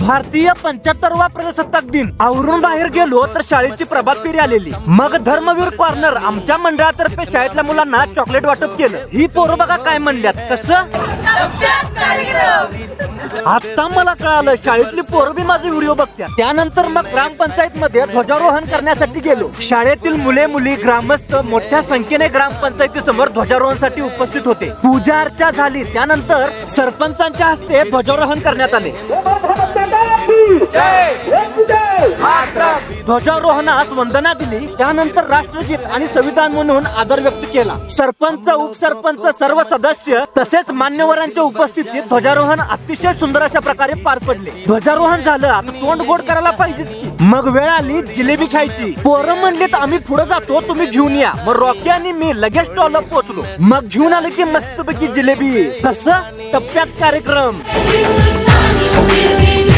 भारतीय 75वा प्रजासत्ताक दिन आवरून बाहेर गेलो तर शाळेची प्रभात फेरी आलेली. मग धर्मवीर कॉर्नर आमच्या मंडळातर्फे शाळेतल्या मुलांना चॉकलेट वाटप केलं. ही पोरं बघा काय म्हणल्यात. कसं आता मला कळालं, शाळेतली पोरं बी माझे व्हिडिओ बघतात. त्यानंतर मग ग्रामपंचायत मध्ये ध्वजारोहण करण्यासाठी गेलो. शाळेतील मुले मुली ग्रामस्थ मोठ्या संख्येने ग्रामपंचायतीसमोर ध्वजारोहणासाठी उपस्थित होते. पूजा अर्चा झाली. त्यानंतर सरपंचांच्या हस्ते ध्वजारोहण करण्यात आले. ध्वजारोहणास वंदना दिली. त्यानंतर राष्ट्रगीत आणि संविधान म्हणून आदर व्यक्त केला. सरपंच, उपसरपंच, सर्व सदस्य तसेच मान्यवरांच्या उपस्थितीत ध्वजारोहण अतिशय सुंदर अशा प्रकारे पार पडले. ध्वजारोहण झालं, आता तोंड गोड करायला पाहिजेच की. मग वेळ आली जिलेबी खायची. पोरं म्हणलीत आम्ही पुढे जातो, तुम्ही घेऊन या. मग रॉकी आणि मी लगेच स्टॉलला पोहोचलो. मग घेऊन आले की मस्तपैकी जिलेबी. कसं टप्प्यात कार्यक्रम.